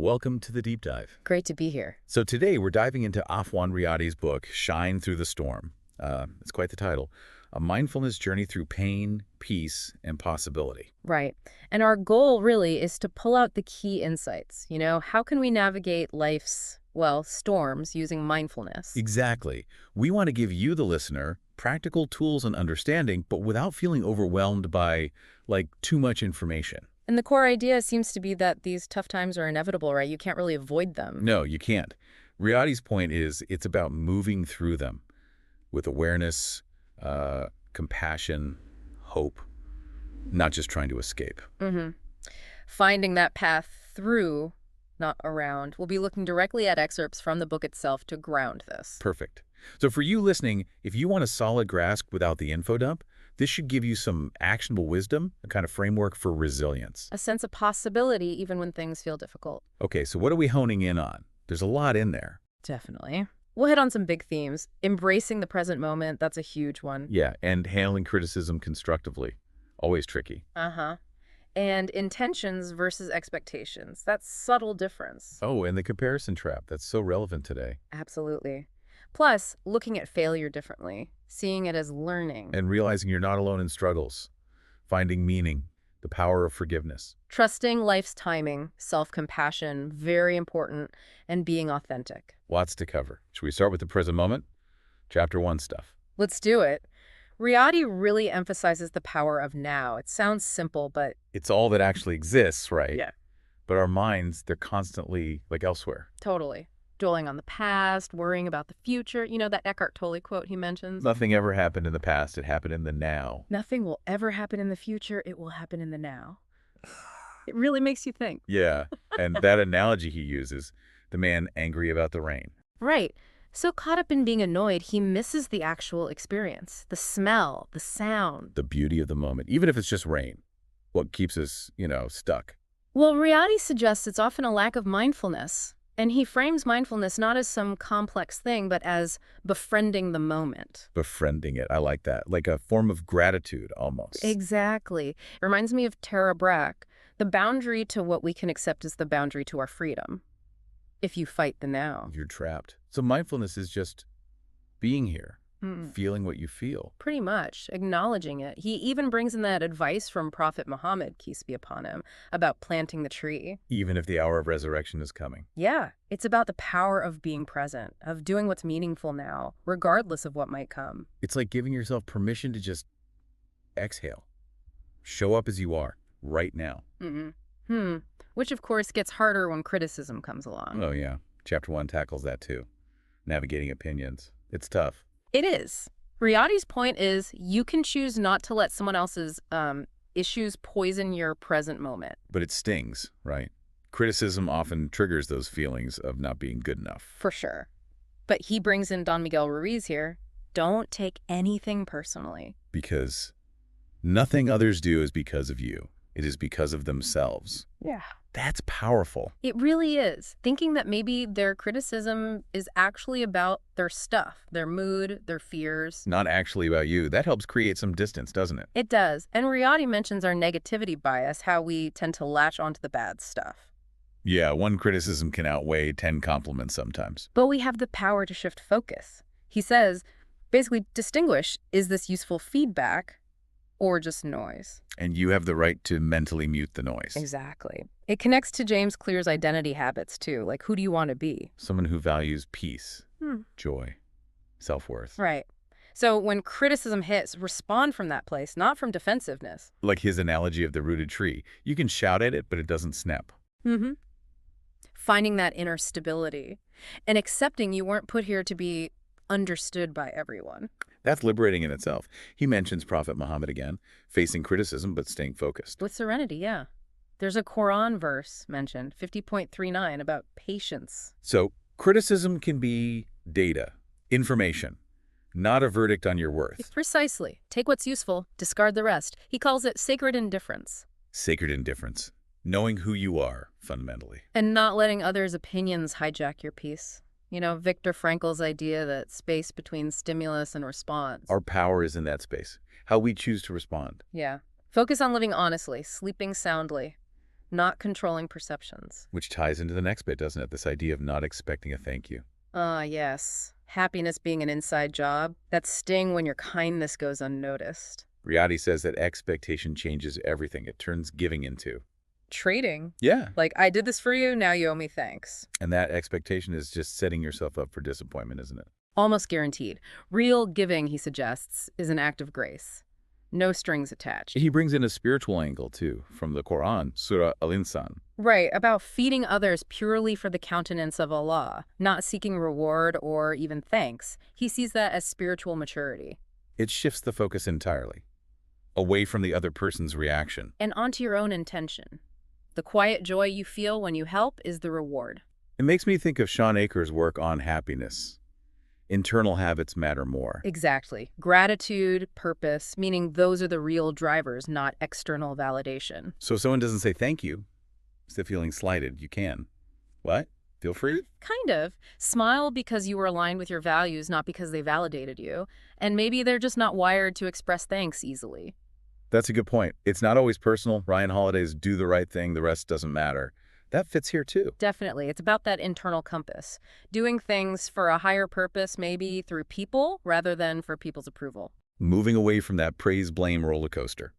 welcome to the deep dive. Great to be here. So today we're diving into Afwan Riyadi's book, Shine Through the Storm. It's quite the title. A mindfulness journey through pain, peace, and possibility. Right. And our goal really is to pull out the key insights. How can we navigate life's, storms using mindfulness? Exactly. We want to give you, the listener, practical tools and understanding, but without feeling overwhelmed by, too much information. And the core idea seems to be that these tough times are inevitable, right? You can't really avoid them. No, you can't. Riyadi's point is it's about moving through them with awareness, compassion, hope, not just trying to escape. Mm-hmm. Finding that path through, not around. We'll be looking directly at excerpts from the book itself to ground this. Perfect. So for you listening, if you want a solid grasp without the info dump, this should give you some actionable wisdom, a kind of framework for resilience. A sense of possibility even when things feel difficult. Okay, so what are we honing in on? There's a lot in there. Definitely. We'll hit on some big themes. Embracing the present moment, that's a huge one. Yeah, and handling criticism constructively. Always tricky. Uh-huh. And intentions versus expectations. That subtle difference. Oh, and the comparison trap. That's so relevant today. Absolutely. Plus, looking at failure differently, seeing it as learning. And realizing you're not alone in struggles. Finding meaning. The power of forgiveness. Trusting life's timing, self-compassion, very important, and being authentic. Lots to cover. Should we start with the present moment? Chapter 1 stuff. Let's do it. Riyadi really emphasizes the power of now. It sounds simple, but... It's all that actually exists, right? Yeah. But our minds, they're constantly, elsewhere. Totally. Dwelling on the past, worrying about the future. That Eckhart Tolle quote he mentions. Nothing ever happened in the past. It happened in the now. Nothing will ever happen in the future. It will happen in the now. It really makes you think. Yeah, and that analogy he uses, the man angry about the rain. Right. So caught up in being annoyed, he misses the actual experience. The smell, the sound. The beauty of the moment, even if it's just rain. What keeps us, stuck. Well, Riyadi suggests it's often a lack of mindfulness. And he frames mindfulness not as some complex thing, but as befriending the moment. Befriending it. I like that. Like a form of gratitude, almost. Exactly. It reminds me of Tara Brach. The boundary to what we can accept is the boundary to our freedom. If you fight the now. You're trapped. So mindfulness is just being here, feeling what you feel. Pretty much. Acknowledging it. He even brings in that advice from Prophet Muhammad, peace be upon him, about planting the tree. Even if the hour of resurrection is coming. Yeah. It's about the power of being present, of doing what's meaningful now, regardless of what might come. It's like giving yourself permission to just exhale. Show up as you are, right now. Which, of course, gets harder when criticism comes along. Oh, yeah. Chapter 1 tackles that, too. Navigating opinions. It's tough. It is. Riyadi's point is you can choose not to let someone else's issues poison your present moment. But it stings, right? Criticism often triggers those feelings of not being good enough. For sure. But he brings in Don Miguel Ruiz here. Don't take anything personally. Because nothing others do is because of you. It is because of themselves. Yeah. That's powerful. It really is. Thinking that maybe their criticism is actually about their stuff, their mood, their fears. Not actually about you. That helps create some distance, doesn't it? It does. And Riyadi mentions our negativity bias, how we tend to latch onto the bad stuff. Yeah, one criticism can outweigh 10 compliments sometimes. But we have the power to shift focus. He says, basically distinguish, is this useful feedback or just noise? And you have the right to mentally mute the noise. Exactly. It connects to James Clear's identity habits, too. Like, who do you want to be? Someone who values peace, joy, self-worth. Right. So when criticism hits, respond from that place, not from defensiveness. Like his analogy of the rooted tree. You can shout at it, but it doesn't snap. Finding that inner stability and accepting you weren't put here to be understood by everyone. That's liberating in itself. He mentions Prophet Muhammad again, facing criticism but staying focused. With serenity, yeah. There's a Quran verse mentioned, 50.39, about patience. So criticism can be data, information, not a verdict on your worth. Precisely. Take what's useful, discard the rest. He calls it sacred indifference. Sacred indifference. Knowing who you are, fundamentally. And not letting others' opinions hijack your peace. Viktor Frankl's idea that space between stimulus and response. Our power is in that space. How we choose to respond. Yeah. Focus on living honestly, sleeping soundly. not controlling perceptions. Which ties into the next bit, doesn't it? This idea of not expecting a thank you. Ah, yes. Happiness being an inside job. That sting when your kindness goes unnoticed. Riyadi says that expectation changes everything. It turns giving into. Trading. Yeah. Like, I did this for you, now you owe me thanks. And that expectation is just setting yourself up for disappointment, isn't it? Almost guaranteed. Real giving, he suggests, is an act of grace. No strings attached. He brings in a spiritual angle, too, from the Quran, Surah Al-Insan. Right, about feeding others purely for the countenance of Allah, not seeking reward or even thanks. He sees that as spiritual maturity. It shifts the focus entirely, away from the other person's reaction. And onto your own intention. The quiet joy you feel when you help is the reward. It makes me think of Sean Akers' work on happiness. Internal habits matter more. Exactly. Gratitude, purpose, meaning those are the real drivers, not external validation. So if someone doesn't say thank you, instead of feeling slighted, you can. What? Feel free? Kind of. Smile because you were aligned with your values, not because they validated you. And maybe they're just not wired to express thanks easily. That's a good point. It's not always personal. Ryan Holiday's do the right thing, the rest doesn't matter. That fits here too. Definitely. It's about that internal compass. Doing things for a higher purpose, maybe through people, rather than for people's approval. Moving away from that praise-blame roller coaster.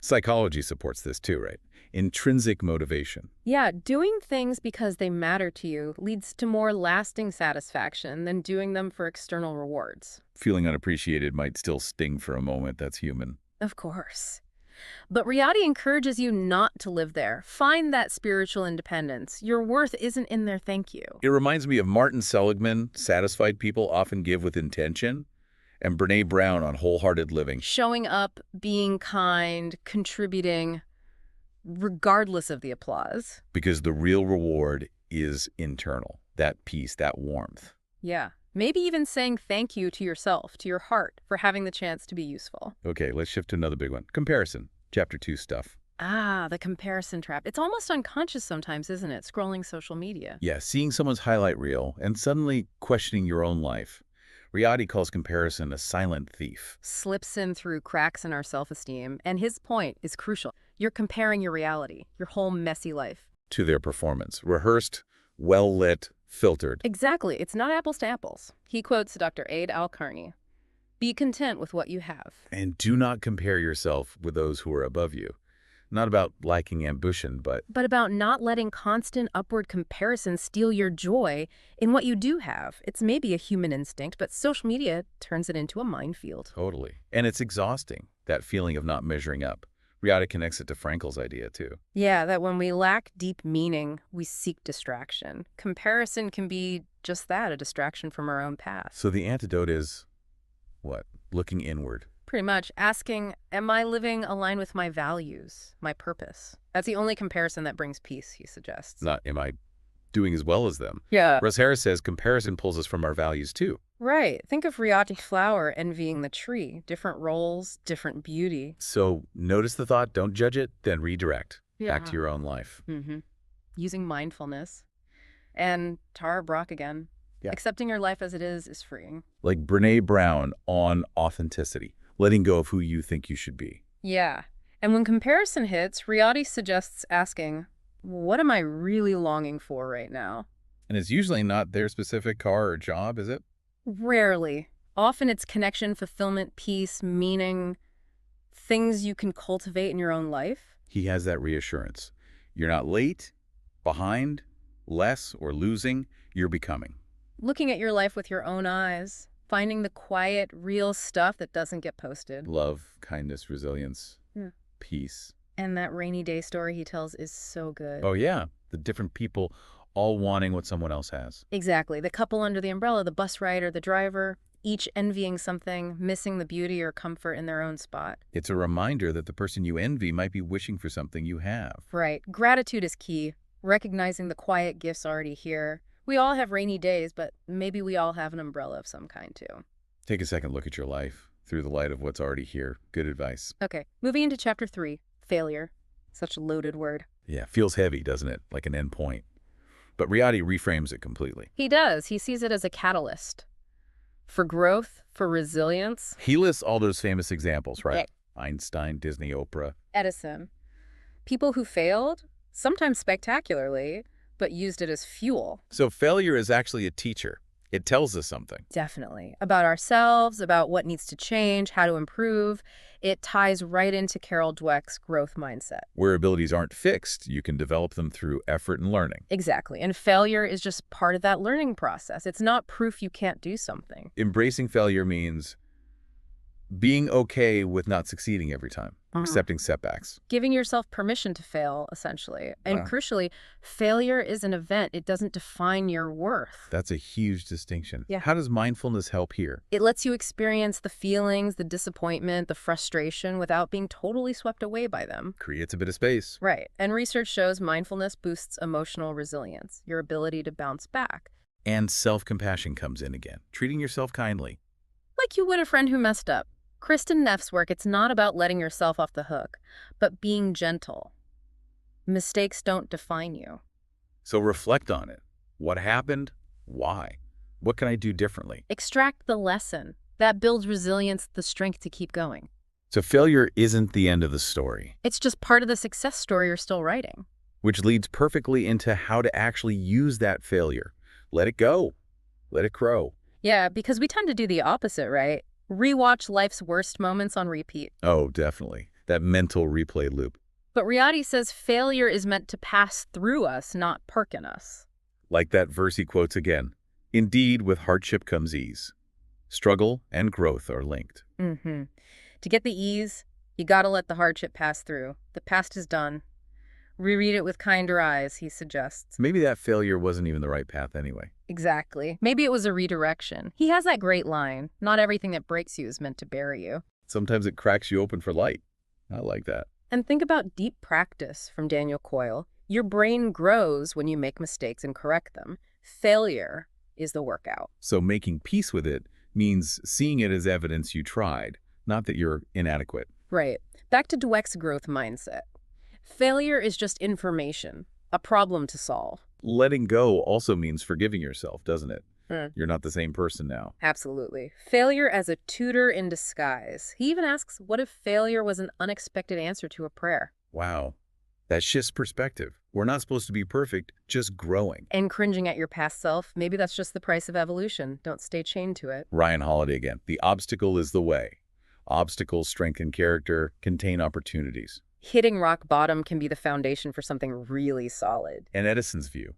Psychology supports this too, right? Intrinsic motivation. Yeah, doing things because they matter to you leads to more lasting satisfaction than doing them for external rewards. Feeling unappreciated might still sting for a moment. That's human. Of course. But Riyadi encourages you not to live there. Find that spiritual independence. Your worth isn't in their thank you. It reminds me of Martin Seligman, satisfied people often give with intention, and Brene Brown on wholehearted living. Showing up, being kind, contributing, regardless of the applause. Because the real reward is internal. That peace, that warmth. Yeah. Maybe even saying thank you to yourself, to your heart, for having the chance to be useful. Okay, let's shift to another big one. Comparison. Chapter 2 stuff. Ah, the comparison trap. It's almost unconscious sometimes, isn't it? Scrolling social media. Yeah, seeing someone's highlight reel and suddenly questioning your own life. Riyadi calls comparison a silent thief. Slips in through cracks in our self-esteem, and his point is crucial. You're comparing your reality, your whole messy life. To their performance. Rehearsed, well-lit, filtered. Exactly. It's not apples to apples. He quotes Dr. Aid Al-Karni. Be content with what you have. And do not compare yourself with those who are above you. Not about lacking ambition, but about not letting constant upward comparison steal your joy in what you do have. It's maybe a human instinct, but social media turns it into a minefield. totally. And it's exhausting, that feeling of not measuring up. Riyadi connects it to Frankel's idea, too. Yeah, that when we lack deep meaning, we seek distraction. Comparison can be just that, a distraction from our own path. So the antidote is, what? Looking inward. Pretty much asking, am I living aligned with my values, my purpose? That's the only comparison that brings peace, he suggests. Not, am I doing as well as them? Yeah. Russ Harris says comparison pulls us from our values, too. Right. Think of Riyadi flower envying the tree. Different roles, different beauty. So notice the thought, don't judge it, then redirect. Yeah. Back to your own life. Using mindfulness. And Tara Brach again. Yeah. Accepting your life as it is freeing. Like Brene Brown on authenticity, letting go of who you think you should be. Yeah. And when comparison hits, Riyadi suggests asking, what am I really longing for right now? And it's usually not their specific car or job, is it? Rarely. Often it's connection, fulfillment, peace, meaning, things you can cultivate in your own life. He has that reassurance. You're not late, behind, less, or losing. You're becoming. Looking at your life with your own eyes. Finding the quiet, real stuff that doesn't get posted. Love, kindness, resilience, peace. And that rainy day story he tells is so good. Oh, yeah. The different people all wanting what someone else has. Exactly. The couple under the umbrella, the bus rider, the driver, each envying something, missing the beauty or comfort in their own spot. It's a reminder that the person you envy might be wishing for something you have. Right. Gratitude is key. Recognizing the quiet gifts already here. We all have rainy days, but maybe we all have an umbrella of some kind too. Take a second look at your life through the light of what's already here. Good advice. Okay, moving into chapter 3, failure. Such a loaded word. Yeah, feels heavy, doesn't it? Like an end point. But Riyadi reframes it completely. He does. He sees it as a catalyst. For growth, for resilience. He lists all those famous examples, right? Yeah. Einstein, Disney, Oprah. Edison. People who failed, sometimes spectacularly, but used it as fuel. So failure is actually a teacher. It tells us something. Definitely. About ourselves, about what needs to change, how to improve. It ties right into Carol Dweck's growth mindset. Where abilities aren't fixed, you can develop them through effort and learning. Exactly. And failure is just part of that learning process. It's not proof you can't do something. Embracing failure means being okay with not succeeding every time, accepting setbacks. Giving yourself permission to fail, essentially. And Wow. crucially, failure is an event. It doesn't define your worth. That's a huge distinction. Yeah. How does mindfulness help here? It lets you experience the feelings, the disappointment, the frustration without being totally swept away by them. Creates a bit of space. Right. And research shows mindfulness boosts emotional resilience, your ability to bounce back. And self-compassion comes in again, treating yourself kindly. Like you would a friend who messed up. Kristen Neff's work, it's not about letting yourself off the hook, but being gentle. Mistakes don't define you. So reflect on it. What happened? Why? What can I do differently? Extract the lesson. That builds resilience, the strength to keep going. So failure isn't the end of the story, It's just part of the success story you're still writing. which leads perfectly into how to actually use that failure. Let it go. Let it grow. Yeah, because we tend to do the opposite, right? Rewatch life's worst moments on repeat. Oh, definitely. That mental replay loop. But Riyadi says failure is meant to pass through us, not perk in us. Like that verse he quotes again. Indeed, with hardship comes ease. Struggle and growth are linked. Mm-hmm. To get the ease, you gotta let the hardship pass through. The past is done. Reread it with kinder eyes, he suggests. Maybe that failure wasn't even the right path anyway. Exactly. Maybe it was a redirection. He has that great line, not everything that breaks you is meant to bury you. Sometimes it cracks you open for light. I like that. And think about deep practice from Daniel Coyle. Your brain grows when you make mistakes and correct them. Failure is the workout. So making peace with it means seeing it as evidence you tried, not that you're inadequate. Right. Back to Dweck's growth mindset. Failure is just information, a problem to solve. Letting go also means forgiving yourself, doesn't it? Mm. You're not the same person now. Absolutely. Failure as a tutor in disguise. He even asks, what if failure was an unexpected answer to a prayer? Wow. That shifts perspective. We're not supposed to be perfect, just growing. And cringing at your past self, maybe that's just the price of evolution. Don't stay chained to it. Ryan Holiday again. The obstacle is the way. Obstacles strengthen character, contain opportunities. Hitting rock bottom can be the foundation for something really solid. And Edison's view.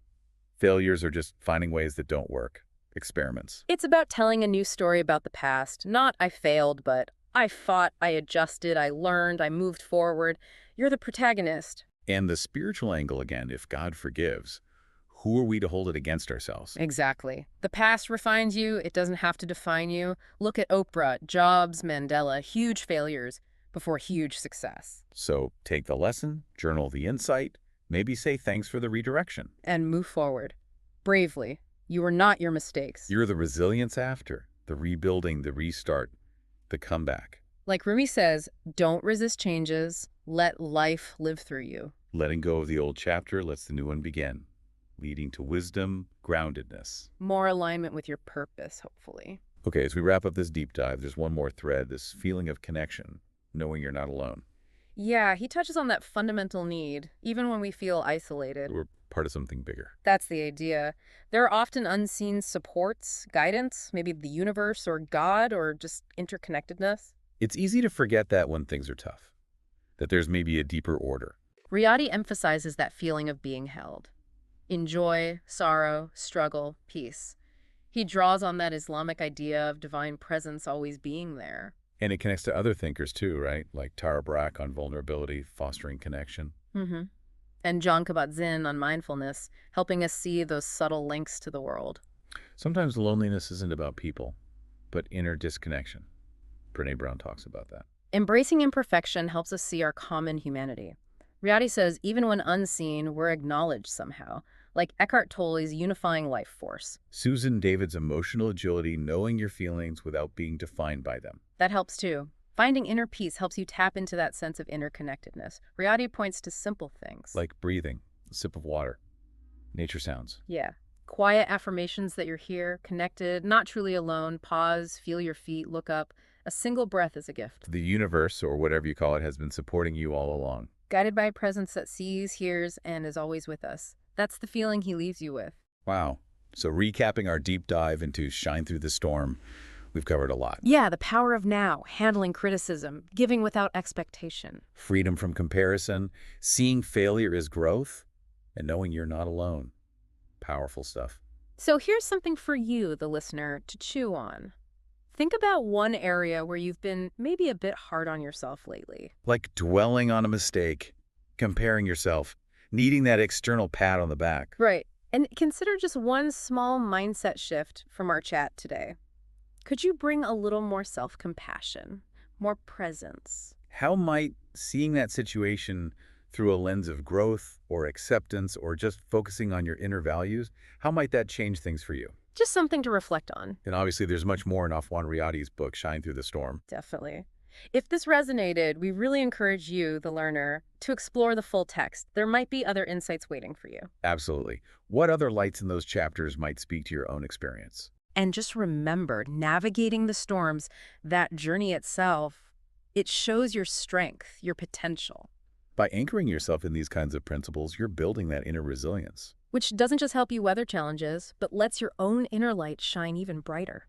Failures are just finding ways that don't work. Experiments. It's about telling a new story about the past. Not I failed, but I fought, I adjusted, I learned, I moved forward. You're the protagonist. And the spiritual angle again, if God forgives, who are we to hold it against ourselves? Exactly. The past refines you. It doesn't have to define you. Look at Oprah, Jobs, Mandela, huge failures before huge success. So take the lesson, journal the insight, maybe say thanks for the redirection. And move forward. Bravely. You are not your mistakes. You're the resilience after, the rebuilding, the restart, the comeback. Like Rumi says, don't resist changes. Let life live through you. Letting go of the old chapter lets the new one begin, leading to wisdom, groundedness. More alignment with your purpose, hopefully. Okay, as we wrap up this deep dive, there's one more thread, this feeling of connection, knowing you're not alone. Yeah, he touches on that fundamental need, even when we feel isolated. We're part of something bigger. That's the idea. There are often unseen supports, guidance, maybe the universe or God or just interconnectedness. It's easy to forget that when things are tough, that there's maybe a deeper order. Riyadi emphasizes that feeling of being held. In joy, sorrow, struggle, peace. He draws on that Islamic idea of divine presence always being there. And it connects to other thinkers too, right? Like Tara Brach on vulnerability, fostering connection. Mm-hmm. And John Kabat-Zinn on mindfulness, helping us see those subtle links to the world. Sometimes loneliness isn't about people, but inner disconnection. Brené Brown talks about that. Embracing imperfection helps us see our common humanity. Riyadi says even when unseen, we're acknowledged somehow, like Eckhart Tolle's unifying life force. Susan David's emotional agility, knowing your feelings without being defined by them. That helps too. Finding inner peace helps you tap into that sense of interconnectedness. Riyadi points to simple things. Like breathing, a sip of water, nature sounds. Yeah. Quiet affirmations that you're here, connected, not truly alone. Pause, feel your feet, look up. A single breath is a gift. The universe, or whatever you call it, has been supporting you all along. guided by a presence that sees, hears, and is always with us. That's the feeling he leaves you with. Wow. So recapping our deep dive into Shine Through the Storm, we've covered a lot. Yeah, the power of now, handling criticism, giving without expectation. Freedom from comparison, seeing failure as growth, and knowing you're not alone. Powerful stuff. So here's something for you, the listener, to chew on. Think about one area where you've been maybe a bit hard on yourself lately. Like dwelling on a mistake, comparing yourself, needing that external pat on the back. Right. And consider just one small mindset shift from our chat today. Could you bring a little more self-compassion, more presence? How might seeing that situation through a lens of growth or acceptance or just focusing on your inner values, how might that change things for you? Just something to reflect on. And obviously there's much more in Afwan Riyadi's book, Shine Through the Storm. Definitely. If this resonated, we really encourage you, the learner, to explore the full text. There might be other insights waiting for you. Absolutely. What other lights in those chapters might speak to your own experience? And just remember, navigating the storms, that journey itself, it shows your strength, your potential, By anchoring yourself in these kinds of principles, you're building that inner resilience. which doesn't just help you weather challenges, but lets your own inner light shine even brighter.